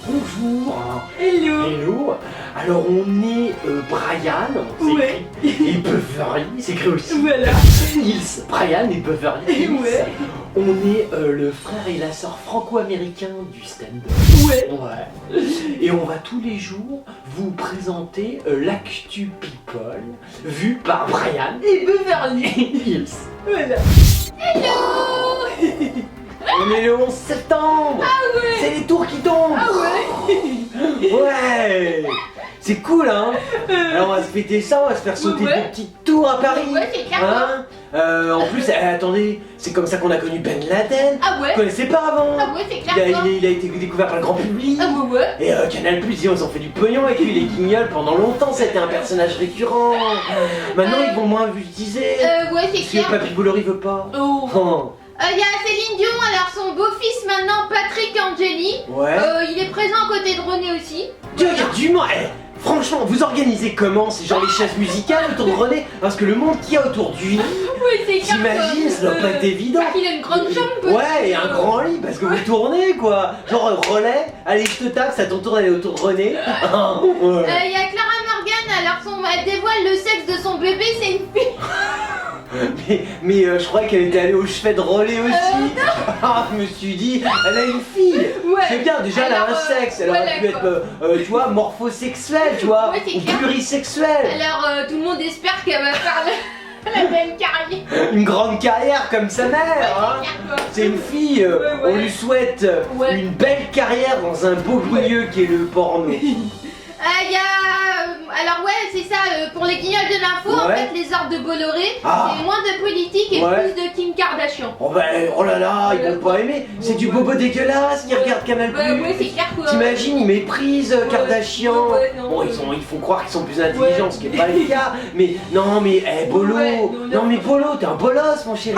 Bonjour. Hello. Hello. Alors on est Brian, Ouais. et Beverly, c'est écrit aussi. Voilà. Hills. Brian et Beverly Hills. Ouais. On est le frère et la sœur franco-américain du stand-up. Ouais. Ouais. Et on va tous les jours vous présenter l'actu people vu par Brian Et Beverly. Hills. Voilà. Hello. On est le 11 septembre. Ah ouais. C'est les tours qui tombent. Ah ouais. Ouais. C'est cool, hein. Alors on va se fêter ça, on va se faire sauter Ouais. des petites tours à Paris. Ouais, c'est clair. Hein. En plus, attendez, c'est comme ça qu'on a connu Ben Laden. Ah ouais. Vous connaissez pas avant. Ah ouais, c'est clair. Il a été découvert par le grand public. Ah ouais, ouais. Et Canal+, ils ont fait du pognon avec lui, les Guignols, pendant longtemps, c'était un personnage récurrent. Maintenant, ils vont moins l'utiliser. Ouais, c'est Parce que clair. Papy Boulori veut pas. Oh. Oh. Il y a Céline Dion, alors son beau-fils maintenant, Patrick Angeli. Ouais. Il est présent à côté de René aussi. Dieu, il y a du monde. Franchement, vous organisez comment? C'est genre les chaises musicales autour de René? Parce que le monde qu'il y a autour du lit, Oui, c'est clair. t'imagines, ça doit pas être évident. Il a une grande chambre, peut-être. Ouais, et un grand lit, parce que vous tournez quoi. Genre relais, allez je te tape, ça tourne d'aller autour de René. Ouais. Il y a Clara Morgan, alors elle dévoile le sexe de son bébé, c'est une fille. Mais je croyais qu'elle était allée au chevet de relais aussi. Ah, je me suis dit, elle a une fille. Ouais. C'est bien, déjà elle a un Alors, sexe, elle ouais, aurait pu d'accord. être, tu vois, morphosexuelle, tu vois, Ouais, c'est ou clair. plurisexuelle. Alors tout le monde espère qu'elle va faire la même carrière. Une grande carrière comme sa mère, hein. C'est une fille, Ouais, ouais. on lui souhaite Ouais. une belle carrière dans un beau milieu qui est le porno. Il y a... alors ouais, c'est ça, pour les guignols de l'info, en Ouais. fait, les ordres de Bolloré, Ah. c'est moins de politique et Ouais. plus de Kim Kardashian. Oh ben, oh là là, ils vont pas aimer. C'est du bobo dégueulasse, ils regardent Canal+. Ouais, c'est clair quoi. T'imagines, ils méprisent Kardashian. Ouais, non, Bon, ouais. ils font croire qu'ils sont plus intelligents, ce qui est pas le cas. Mais non, mais Bolo. Ouais, non, Non, mais Bolo, t'es un bolos, mon chéri.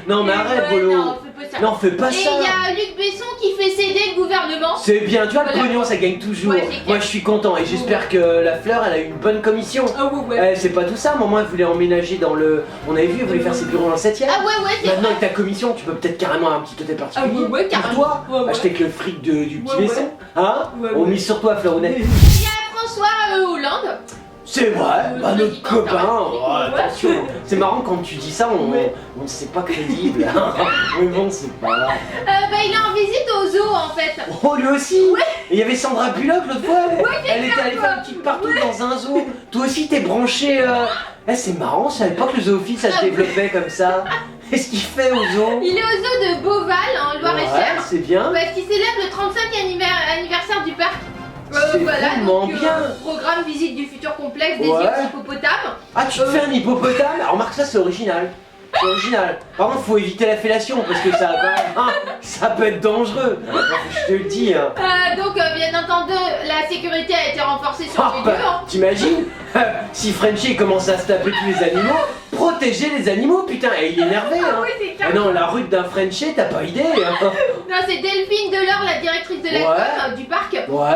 Non, mais arrête, Ouais, Bolo. non, fais pas ça. Non, fais pas Et ça. il y a Luc Besson qui fait céder le gouvernement. C'est bien, tu vois, le Voilà. pognon, ça gagne toujours. Ouais, c'est clair. Moi, je suis content et j'espère que la fleur, elle a eu une bonne commission. Ah ouais, ouais. C'est pas tout ça, maman, elle voulait emménager dans le. On avait vu, elle voulait faire ses bureaux dans le 7ème. Ah ouais, ouais, c'est Maintenant, vrai. avec ta commission, tu peux peut-être carrément avoir un petit hôtel particulier. Ah ouais, pour carrément. toi, Ouais, ouais. acheter avec le fric du petit Ouais, Besson. ouais. Hein Ouais, On ouais. mise sur toi, Fleuronnet. Il y a François Hollande. C'est vrai, bah le notre président, copain. ouais. Oh, attention, c'est marrant quand tu dis ça, Ouais. on sait pas crédible. Mais bon, c'est pas grave. Il est en visite au zoo en fait. Oh, lui aussi. Et il y avait Sandra Bullock l'autre fois. c'est Elle était allée clair, faire une petite partout dans un zoo. Toi aussi, t'es branché. C'est marrant, je savais pas que le zoophile ça se Ah ouais. développait comme ça. Qu'est-ce qu'il fait au zoo? Il est au zoo de Beauval en Loire-et-Cher. c'est bien. Parce qu'il célèbre le 35e anniversaire du parc. C'est Voilà, vraiment donc bien. programme visite du futur complexe des Ouais. îles hippopotames. Ah, tu te fais un hippopotame? Alors, remarque, ça c'est original. C'est original. Par contre, faut éviter la fellation parce que ça, quand même, ça peut être dangereux. Je te le dis. Hein. Donc bien entendu, la sécurité a été renforcée sur les lieux. Hein. T'imagines si Frenchy commence à se taper tous les animaux, protéger les animaux, putain, et il est énervé. Ah Hein. oui, c'est clair. Ah non, la rue d'un Frenchy, t'as pas idée. Hein. Non, c'est Delphine Delors, la directrice de la Ouais. com du parc. Ouais.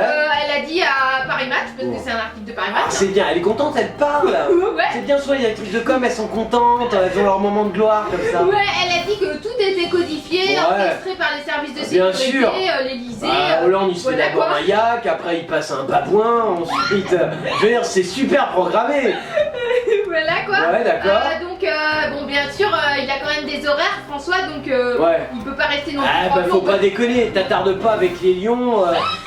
Elle a dit à Paris Match, parce que c'est un article de Paris Ah, Match. c'est bien, elle est contente, elle parle. Ouais. C'est bien, souvent les actrices de com, elles sont contentes, elles ont leur moment de gloire comme ça. Ouais, elle a dit que tout était codifié, Ouais. orchestré par les services de Bien sécurité, sûr. l'Elysée. Hollande il se fait voilà d'abord quoi. un yak, après il passe un babouin, ensuite. Je veux dire, c'est super programmé. Voilà quoi. Ouais, d'accord. Donc, bon, bien sûr, il a quand même des horaires, François, donc Ouais. il peut pas rester non plus. Ah 3 bah faut jours, pas quoi. déconner, t'attardes pas avec les lions,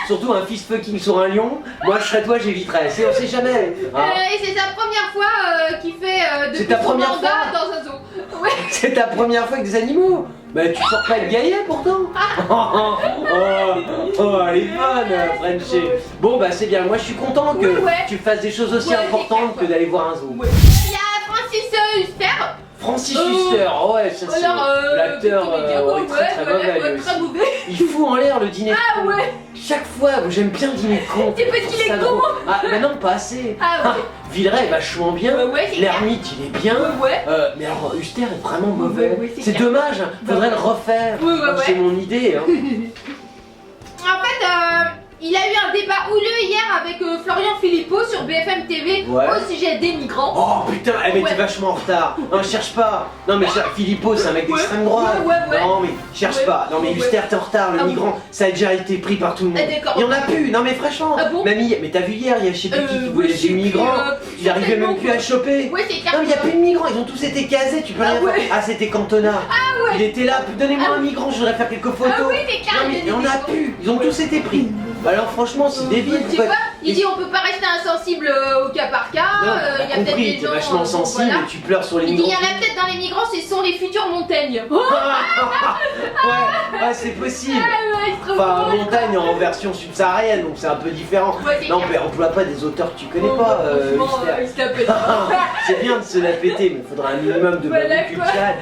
surtout un fist fucking sur un lion. Moi je serais toi, j'éviterais, on sait jamais. Hein. Et c'est sa première fois qu'il fait depuis C'est ta son première mandat fois dans un zoo. Ouais. C'est ta première fois avec des animaux. Bah tu sors pas de gaillet pourtant. Elle est bonne, Frenchy. Bon bah c'est bien, moi je suis content que Ouais. tu fasses des choses aussi Ouais, c'est importantes clair, que d'aller voir un zoo. Ouais. Il y a Francis Huster. Francis Huster, ouais, ça c'est Alors, l'acteur ouais, très mauvais lui très aussi. mauvais. Il fout en l'air le dîner de Ah con. ouais. Chaque fois, j'aime bien le dîner de con. C'est parce qu'il est Ça con. drôle. Ah bah non, pas assez. Ah ouais. Villeray est vachement bien. Ouais, c'est clair. L'ermite il est bien. Ouais. Mais alors Huster est vraiment mauvais. Ouais, c'est c'est clair. dommage, hein. Faudrait le refaire. Ouais, C'est mon idée. Hein. En fait, il a eu un un débat houleux hier avec Florian Philippot sur BFM TV Ouais. au sujet des migrants. Oh putain, mais Ouais. t'es vachement en retard. Non, cherche pas. Non, mais Philippot, c'est un mec d'extrême droite. Ouais. Non, mais cherche Ouais. pas. Non, mais Ouais. Huster, t'es en retard. Le Ah, migrant, ça a déjà été pris par tout le monde. Ah, d'accord. Il y en a plus. Non, mais franchement. Ah bon Mamie, mais t'as vu hier, il y a je sais plus qui voulait je sais des plus, migrants. Il arrivait même plus à choper. Ouais, c'est clair. Non, mais il n'y a plus de migrants, ils ont tous été casés, tu peux Ah rien ouais. faire. Ah, c'était Cantona. Ah ouais. Il était là, donnez-moi Ah un migrant, je voudrais faire quelques photos. Ah oui, c'est clair. Non, mais il y en a plus, ils ont tous été pris. Bah alors, franchement, c'est débile. Tu sais pourquoi- quoi? Il dit on peut pas rester insensible au cas par cas. Non, Il y a t'as peut-être compris, des t'es gens. vachement sensible voilà. et tu pleures sur les Il dit il migrants. y en a peut-être dans les migrants, ce sont les futures montagnes. Ouais, c'est possible. Ouais, c'est trop Enfin, drôle. montagne en version subsaharienne, donc c'est un peu différent. Ouais, c'est Non, clair. mais emploie pas des auteurs que tu connais Oh, pas, franchement, Huster. il se la pète. C'est bien de se la péter, mais il faudra un minimum de Voilà, bagou quoi. culturel.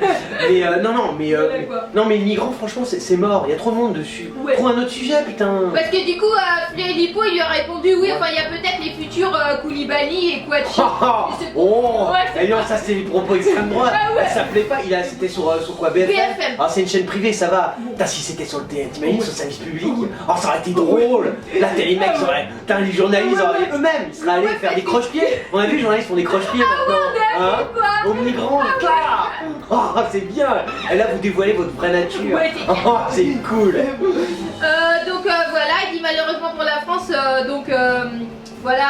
Mais non, mais Voilà, quoi. non, mais le migrant, franchement, c'est mort. Il y a trop de monde dessus. Ouais. Trouve un autre sujet, putain. Parce que du coup, Philippot il lui a répondu oui, enfin il y a peut-être les futurs Koulibaly et Kouachi. Oh, Ouais, c'est et non, ça c'est les propos extrême droite. Ah ouais. Ça plaît pas. C'était sur quoi, BFM. BFM. Ah, c'est une chaîne privée, ça va. Putain, si c'était sur le TN, t'imagines sur le service public. Oh, ça aurait été drôle. Là, t'as les mecs, putain, les journalistes, eux-mêmes, ils seraient allés Ouais, faire des parce que- croche-pieds. On a vu, les journalistes font des croche-pieds maintenant. Hein Quoi Aux migrants, oh, c'est bien. Et là, vous dévoilez votre vraie nature. Ouais, c'est clair. Oh, c'est cool. Donc voilà, il dit malheureusement pour la France, voilà,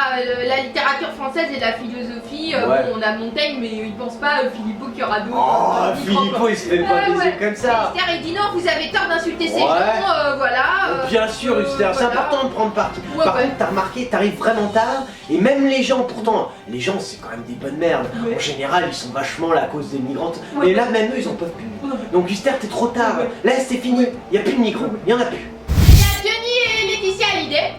la littérature française et la philosophie, Ouais. bon, on a Montaigne, mais il pense pas Philippot qu'il y aura d'autres. Oh, Philippot, il se fait pas des yeux comme ça. Huster, il dit non, vous avez tort d'insulter ces Ouais. gens, voilà. Bien sûr, Huster, c'est voilà. important de prendre parti. Ouais, Par ouais. contre, t'as remarqué, t'arrives vraiment tard, et même les gens, pourtant, les gens, c'est quand même des bonnes merdes. Ouais. En général, ils sont vachement là à cause des migrants. Ouais, Mais là, ouais. même eux, ils en peuvent plus. Ouais. Donc, Huster, t'es trop tard. Ouais. Là, c'est fini. Il y a plus de migrants. Il y en a plus. Il y a Johnny et Laetitia Hallyday.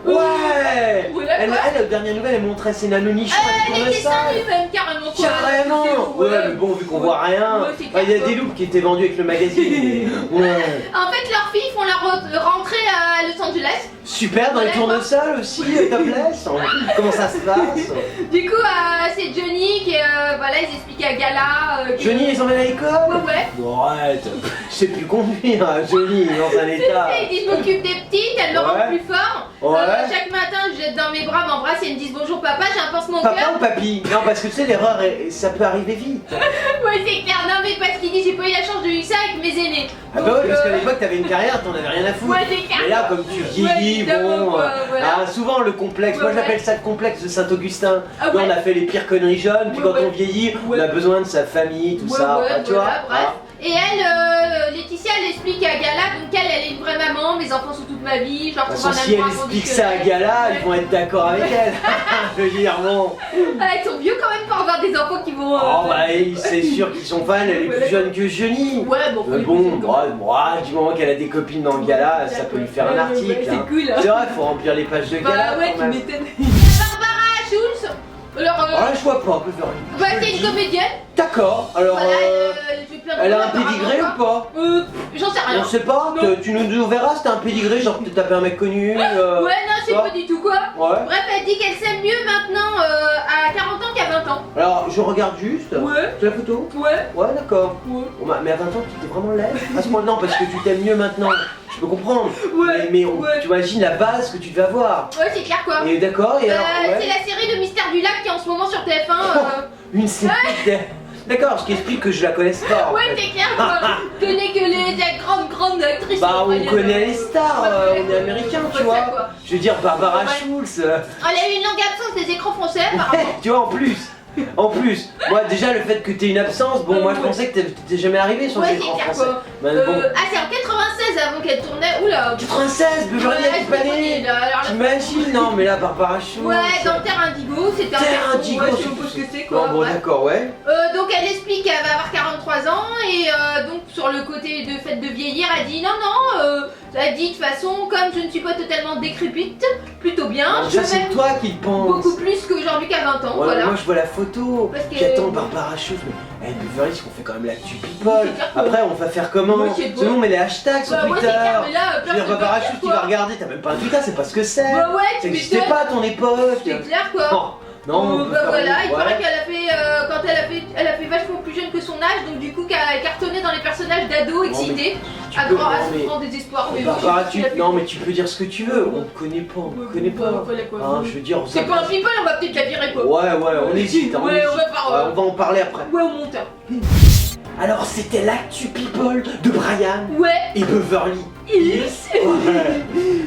Ouais. Ouais, Elle, quoi. aux dernières nouvelles, elle montrait ses nanonichons. elle Les tournait dessins ça. du même carrément quoi. Carrément. C'est- Ouais, mais bon, vu qu'on voit rien, Ouais, c'est bah, il y a clair, des loupes qui étaient vendues avec le magazine. Ouais. En fait, leurs filles font leur rentrée à Los Angeles. Super, dans les Ouais, tournesols aussi, topless. Comment ça se passe? Du coup, c'est Johnny qui, voilà, ils expliquent à Gala. que- Johnny les emmène à l'école? Ouais. Bon, arrête, je sais plus conduire, hein, Johnny il est dans un état. Il dit je m'occupe des petites, elles me Ouais. rendent plus fort. Ouais. Chaque matin, je jette dans mes bras, m'embrasse et elles me disent bonjour papa, j'ai un pansement au Papa cœur. ou papy? Non, parce que tu sais, l'erreur, ça peut arriver vite. Ouais, c'est clair. Non, mais parce qu'il dit j'ai pas eu la chance de vivre ça avec mes aînés. Ah bah ouais, parce qu'à l'époque, t'avais une carrière, t'en avais rien à foutre. Ouais, c'est clair. Et là, comme tu vieillis, évidemment, bon, quoi, voilà. souvent le complexe, Ouais, moi ouais. j'appelle ça le complexe de Saint-Augustin. Ah Là, ouais. on a fait les pires conneries jeunes, puis Ouais, quand ouais. on vieillit, on Ouais. a besoin de sa famille, tout Ouais, ça. ouais, Enfin, tu voilà, vois. bref. Et elle, Laetitia, elle explique à Gala, donc elle est une vraie maman, mes enfants sont toute ma vie, je leur De toute trouve façon, un si elle amour explique ça à inconditionnel. Gala, ils Ouais. vont être d'accord avec elle. Je veux dire, bon. Ah, ils sont vieux quand même pour avoir des enfants qui vont. Oh bah c'est sûr qu'ils sont fans, elle est Ouais. plus jeune que Johnny. Ouais, bon, Mais bon, du moment qu'elle a des copines dans le gala, ça peut lui faire un article. Ouais, hein. c'est cool. C'est vrai, faut remplir les pages de gala. Bah ouais, quand tu même. m'étonnes. Barbara Schulz. Alors, Oh là, je vois pas, on peut faire une. bah, c'est une comédienne. D'accord, alors Voilà, elle fait plein de elle a rôles, un pédigré apparemment, ou pas? quoi. J'en sais rien. On sait pas, Non. tu nous verras si t'as un pédigré, genre t'as tapé un mec connu. Ouais, non, je sais toi pas du tout quoi. Ouais. Bref, elle dit qu'elle s'aime mieux maintenant à 40 ans qu'à 20 ans. Alors, je regarde juste. Ouais. C'est la photo? Ouais. Ouais, d'accord. Ouais. Bon, bah, mais à 20 ans, tu étais vraiment laide. À ce moment-là, non, parce que tu t'aimes mieux maintenant. Je peux comprendre. Ouais. Mais Ouais. tu imagines la base que tu devais avoir. Ouais, c'est clair quoi. Et d'accord, et alors. ouais. C'est la série de Mystère du Lac qui est en ce moment sur TF1. Une série. D'accord, ce qui explique que je la connaisse pas. en Ouais, fait. c'est clair quoi. Je connais que les grandes actrices. Bah, on italiennes. connaît les stars, Ouais, on est américains, tu ouais, vois. ça, quoi. Je veux dire, Barbara Ouais. Schulz. Elle a eu une longue absence des écrans français apparemment. Tu vois, en plus. En plus, moi déjà le fait que t'aies une absence, bon moi je Ouais. pensais que t'étais jamais arrivé sur Ouais, les c'est écrans clair français. quoi. Mais bon. Ah, c'est en 96 avant qu'elle tournait. Oula. 96, Beverly Ouais, Hills je me Pané. connais, là, alors là- T'imagines? Non mais là Barbara Schulz. Ouais, dans Terre Indigo, c'était un Terre garçon, Indigo, ouais, je c'est- sais pas ce que c'est quoi. Non bon bref. d'accord, ouais. Donc elle explique qu'elle va avoir 43 ans et donc sur le côté de fait de vieillir, elle dit non, elle dit de toute façon, comme je ne suis pas totalement décrépite, plutôt bien, Non, je ça c'est m'aime toi qui le penses. beaucoup plus qu'aujourd'hui qu'à 20 ans, Ouais, voilà. moi je vois la photo, Parce que- puis attends Barbara Schulz, mais Beverly Hills, on fait quand même l'actu people. C'est clair que- Après on va faire comment? Moi, je sais pas. Sinon on met les hashtags sur Bah, ouais, Twitter. c'est clair, mais là, Je veux dire, Barbara Schulz, tu vas regarder, t'as même pas un Twitter, c'est pas ce que c'est. Bah ouais, Ça tu n'existait m'étonnes. pas à ton époque. C'est clair quoi. Non, on peut bah faire voilà, il ouais. paraît qu'elle a fait, quand elle a fait vachement plus jeune que son âge, donc du coup qu'elle a cartonné dans les personnages d'ado excités. À peux- grand, à non, son mais- grand désespoir. Mais Bah, bon, bah, je suis non mais tu peux dire ce que tu veux, on te connaît pas, on te connaît pas. Voilà, quoi. Hein, je veux dire, on C'est pas un s'appelle- people, on va peut-être la virer quoi. Ouais, on hésite, hein, on Ouais, hésite. on va faire, Ouais, on va en parler après. Ouais, au monteur. Alors c'était l'actu people de Brian Ouais, et Beverly. Hills. Ouais.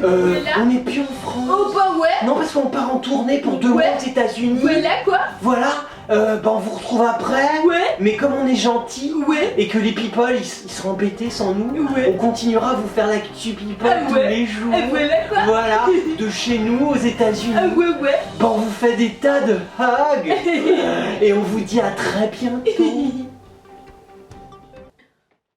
Voilà. On n'est plus en France. Oh bah ouais. Non, parce qu'on part en tournée pour 2 mois Ouais. aux États-Unis. Voilà quoi. Voilà, bah on vous retrouve après. Ouais. Mais comme on est gentil Ouais. et que les people ils seront embêtés sans nous, Ouais. on continuera à vous faire l'actu people Ah tous ouais. les jours. Et voilà quoi. Voilà, de chez nous aux États-Unis. Ah ouais. Bah on vous fait des tas de hugs et on vous dit à très bientôt.